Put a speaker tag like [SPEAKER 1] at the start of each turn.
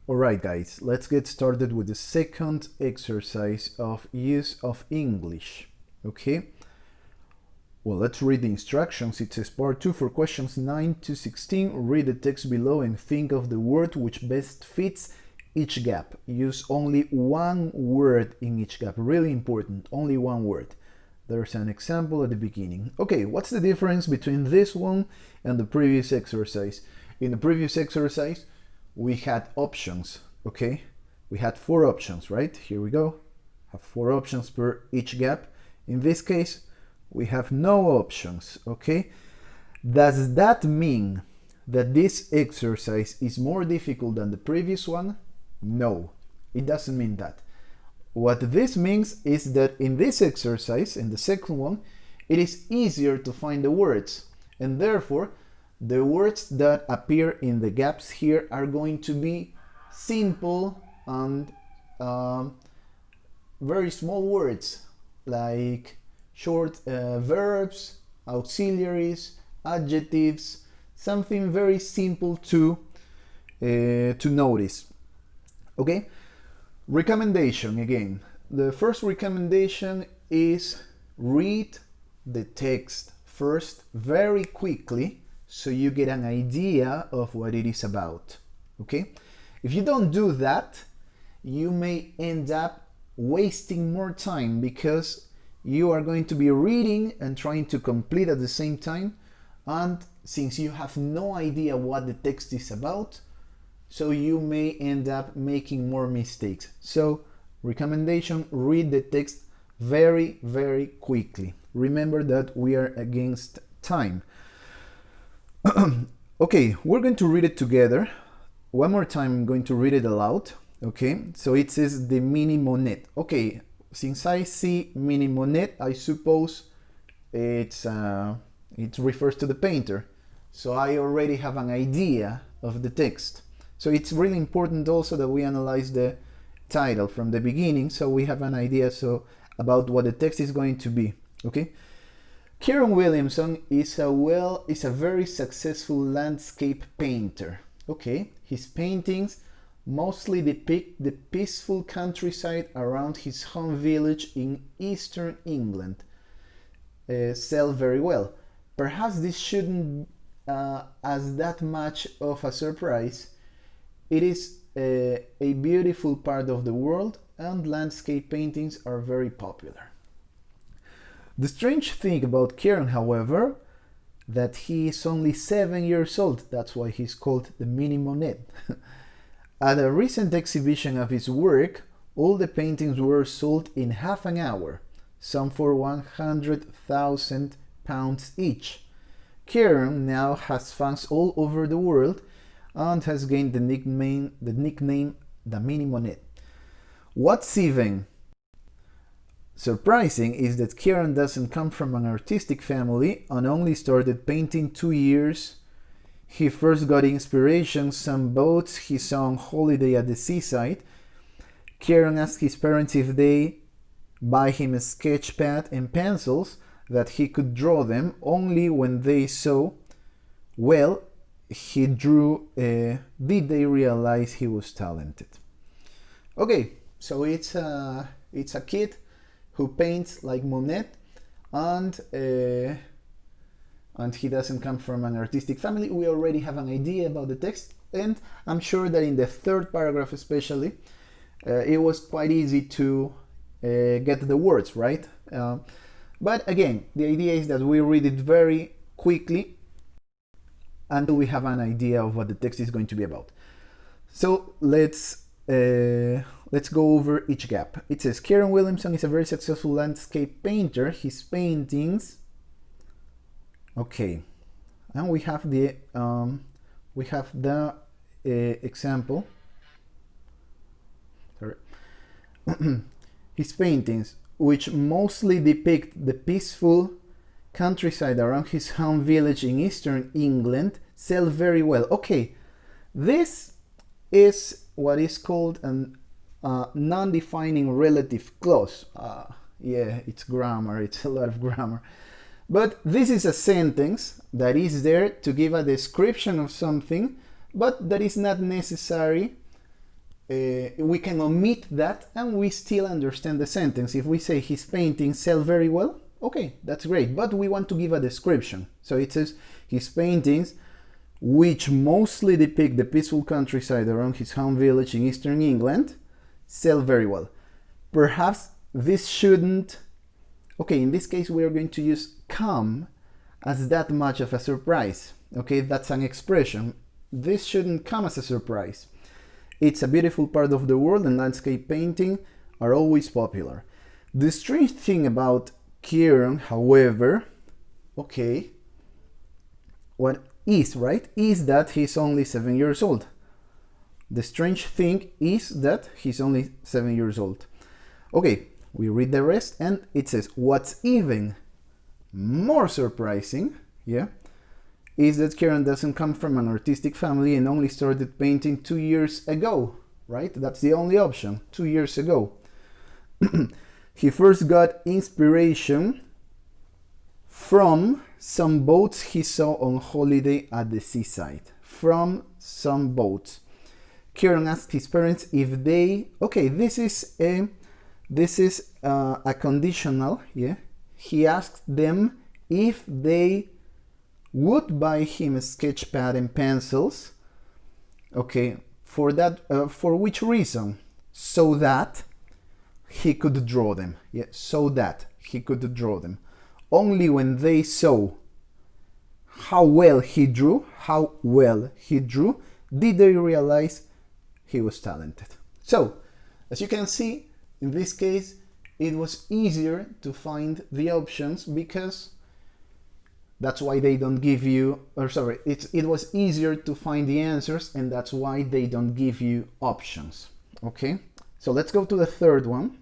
[SPEAKER 1] Alright guys, let's get started with the second exercise of use of English. Okay, well, let's read the instructions. It says part 2 for questions 9 to 16. Read the text below and think of the word which best fits each gap. Use only one word in each gap. Really important, only one word. There's an example at the beginning. Okay, what's the difference between this one and the previous exercise? In the previous exercise, we had options, okay? We had 4 options, right? Here we go. Have 4 options per each gap. In this case, we have no options, okay? Does that mean that this exercise is more difficult than the previous one? No, it doesn't mean that. What this means is that in this exercise, in the second one, it is easier to find the words, and therefore the words that appear in the gaps here are going to be simple and very small words like short verbs, auxiliaries, adjectives, something very simple to notice. Okay, recommendation again. The first recommendation is read the text first very quickly so you get an idea of what it is about. Okay, if you don't do that, you may end up wasting more time because you are going to be reading and trying to complete at the same time, and since you have no idea what the text is about, so you may end up making more mistakes. So recommendation, read the text very quickly. Remember that we are against time. Okay, we're going to read it together. One more time, I'm going to read it aloud. Okay, so it says the mini monette. Okay, since I see mini monette, I suppose it refers to the painter. So I already have an idea of the text. So it's really important also that we analyze the title from the beginning so we have an idea about what the text is going to be. Okay, Kieran Williamson is a very successful landscape painter. Okay, his paintings mostly depict the peaceful countryside around his home village in eastern England. Sell very well. Perhaps this shouldn't as that much of a surprise. It is a beautiful part of the world and landscape paintings are very popular. The strange thing about Kieran, however, that he is only 7 years old. That's why he's called the mini Monet. At a recent exhibition of his work, all the paintings were sold in half an hour, some for £100,000 each. Kieran now has fans all over the world and has gained the nickname the mini Monet. What's even surprising is that Kieran doesn't come from an artistic family and only started painting 2 years. He first got inspiration some boats he saw on holiday at the seaside. Kieran asked his parents if they buy him a sketch pad and pencils that he could draw them. Only when they saw, well, he drew, did they realize he was talented. Okay, so it's a kid who paints like Monet, and he doesn't come from an artistic family. We already have an idea about the text, and I'm sure that in the third paragraph especially, it was quite easy to get the words right. But again, the idea is that we read it very quickly until we have an idea of what the text is going to be about. So let's go over each gap. It says Kieran Williamson is a very successful landscape painter. His paintings. Okay, and we have the example. Sorry. His paintings, which mostly depict the peaceful countryside around his home village in eastern England, sell very well. Okay, this is what is called an non-defining relative clause. Yeah, it's grammar, it's a lot of grammar. But this is a sentence that is there to give a description of something, but that is not necessary we can omit that and we still understand the sentence. If we say his paintings sell very well, okay, that's great, but we want to give a description. So it says his paintings, which mostly depict the peaceful countryside around his home village in eastern England, sell very well. Perhaps this shouldn't, okay, in this case we are going to use come as that much of a surprise. Okay, that's an expression. This shouldn't come as a surprise. It's a beautiful part of the world and landscape painting are always popular. The strange thing about Kieran, however, okay, what is, right, is that he's only 7 years old. The strange thing is that he's only 7 years old. Okay, we read the rest and it says, what's even more surprising, yeah, is that Kieran doesn't come from an artistic family and only started painting 2 years ago, right? That's the only option, 2 years ago. He first got inspiration from some boats he saw on holiday at the seaside. From some boats. Kieran asked his parents if they, okay, this is a conditional, yeah. He asked them if they would buy him a sketch pad and pencils. Okay, for that, for which reason? So that he could draw them. Yeah, so that he could draw them. Only when they saw how well he drew, did they realize he was talented. So, as you can see, in this case, it was easier to find the options because that's why they don't give you, or sorry, it was easier to find the answers and that's why they don't give you options. Okay, so let's go to the third one.